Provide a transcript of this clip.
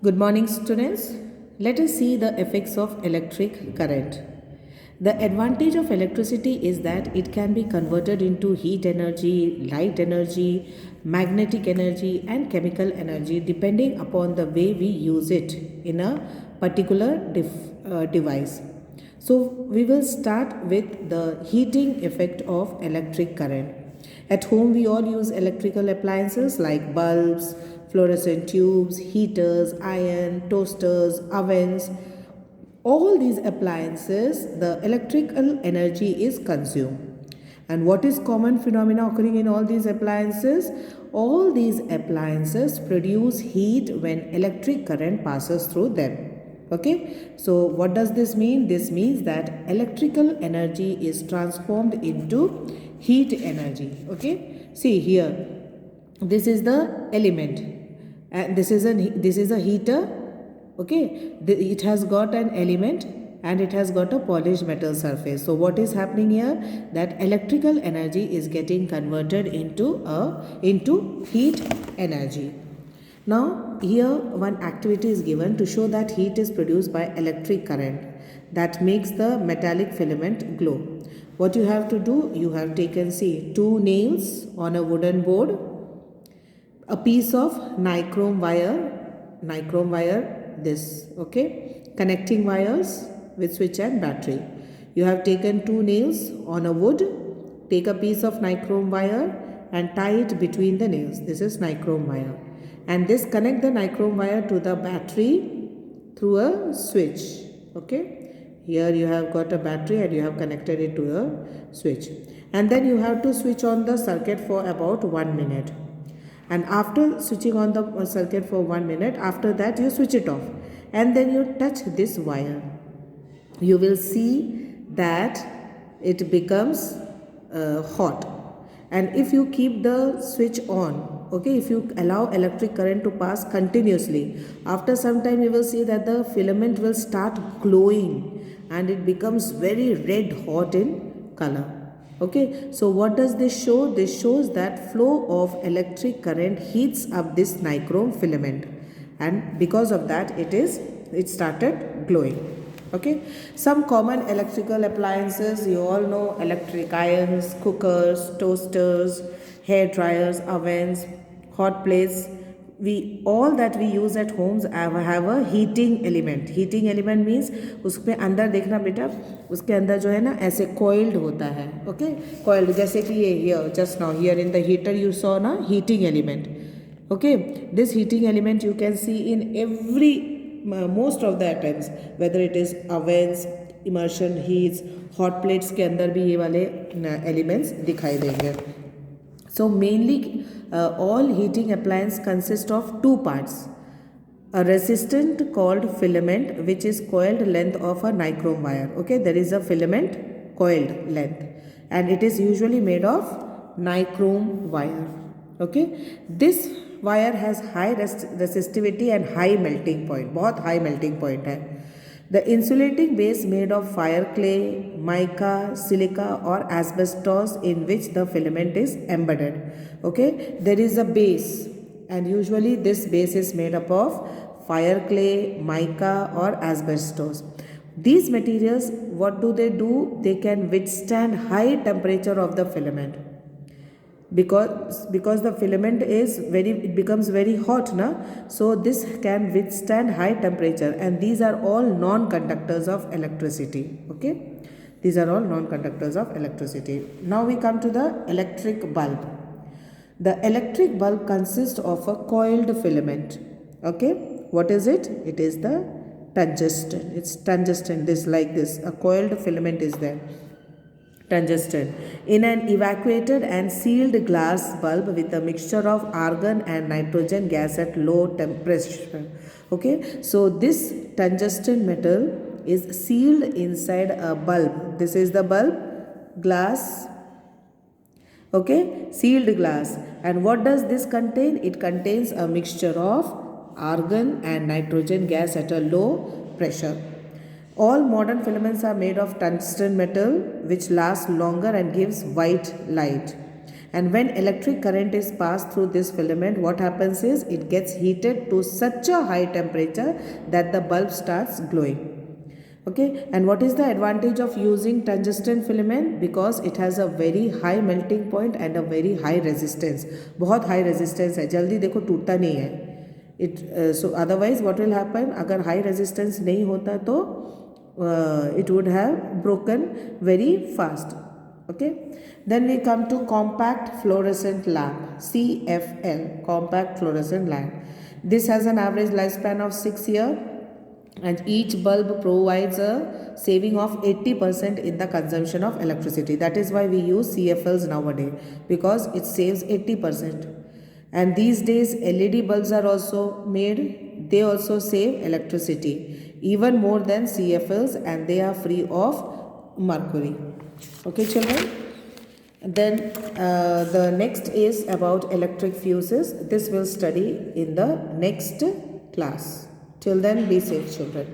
Good morning, students. Let us see the effects of electric current. The advantage of electricity is that it can be converted into heat energy, light energy, magnetic energy, and chemical energy depending upon the way we use it in a particular device. So, we will start with the heating effect of electric current. At home, we all use electrical appliances like bulbs, fluorescent tubes, heaters, iron, toasters, ovens. All these appliances, the electrical energy is consumed. And what is common phenomena occurring in all these appliances? All these appliances produce heat when electric current passes through them. Okay, so what does this mean? This means that electrical energy is transformed into heat energy. Okay, see here, this is the element, and this is a heater. Okay, it has got an element and it has got a polished metal surface. So what is happening here, that electrical energy is getting converted into heat energy. Now here one activity is given to show that heat is produced by electric current that makes the metallic filament glow. What you have to do, you have taken, see, two nails on a wooden board, a piece of nichrome wire, this, okay, connecting wires with switch and battery. You have taken two nails on a wood, take a piece of nichrome wire and tie it between the nails. This is nichrome wire, and this connect the nichrome wire to the battery through a switch. Okay, here you have got a battery and you have connected it to a switch, and then you have to switch on the circuit for about 1 minute. And after switching on the circuit for 1 minute, after that you switch it off and then you touch this wire. You will see that it becomes hot. And if you keep the switch on, okay, if you allow electric current to pass continuously, after some time you will see that the filament will start glowing and it becomes very red hot in color. Okay, so what does this show? This shows that flow of electric current heats up this nichrome filament, and because of that it started glowing. Okay, some common electrical appliances, you all know: electric irons, cookers, toasters, hair dryers, ovens, hot plates. We all that we use at homes have a heating element. Heating element means उसमें अंदर देखना बेटा, उसके अंदर जो है ना ऐसे coiled होता है. Okay, coiled, जैसे कि ये here just now here in the heater you saw ना heating element. Okay, this heating element you can see in every most of the items, whether it is ovens, immersion heats, hot plates के अंदर भी ये वाले elements दिखाई देंगे. So mainly all heating appliance consist of two parts. A resistant called filament, which is coiled length of a nichrome wire. Okay, there is a filament coiled length and it is usually made of nichrome wire. Okay, this wire has high resistivity and high melting point. बहुत high melting point है. The insulating base made of fire clay, mica, silica or asbestos in which the filament is embedded. Okay, there is a base and usually this base is made up of fire clay, mica or asbestos. These materials, what do? They can withstand high temperature of the filament. Because the filament is it becomes very hot na, so this can withstand high temperature, and these are all non-conductors of electricity. Okay, these are all non-conductors of electricity. Now we come to the electric bulb. The electric bulb consists of a coiled filament. Okay, what is it? It is the tungsten. It's tungsten, this like this, a coiled filament is there. Tungsten in an evacuated and sealed glass bulb with a mixture of argon and nitrogen gas at low temperature. Okay, so this tungsten metal is sealed inside a bulb. This is the bulb, glass. Okay, sealed glass. And what does this contain? It contains a mixture of argon and nitrogen gas at a low pressure. All modern filaments are made of tungsten metal, which lasts longer and gives white light. And when electric current is passed through this filament, what happens is it gets heated to such a high temperature that the bulb starts glowing. Okay, and what is the advantage of using tungsten filament? Because it has a very high melting point and a very high resistance. बहुत high resistance है, जल्दी देखो टूटता नहीं है. So otherwise what will happen? अगर high resistance नहीं होता तो it would have broken very fast. Okay, then we come to compact fluorescent lamp, CFL, compact fluorescent lamp. This has an average lifespan of 6 years. And each bulb provides a saving of 80% in the consumption of electricity. That is why we use CFLs nowadays, because it saves 80%. And these days LED bulbs are also made. They also save electricity even more than CFLs, and they are free of mercury. Okay children. Then the next is about electric fuses. This will study in the next class. Till then, be safe children.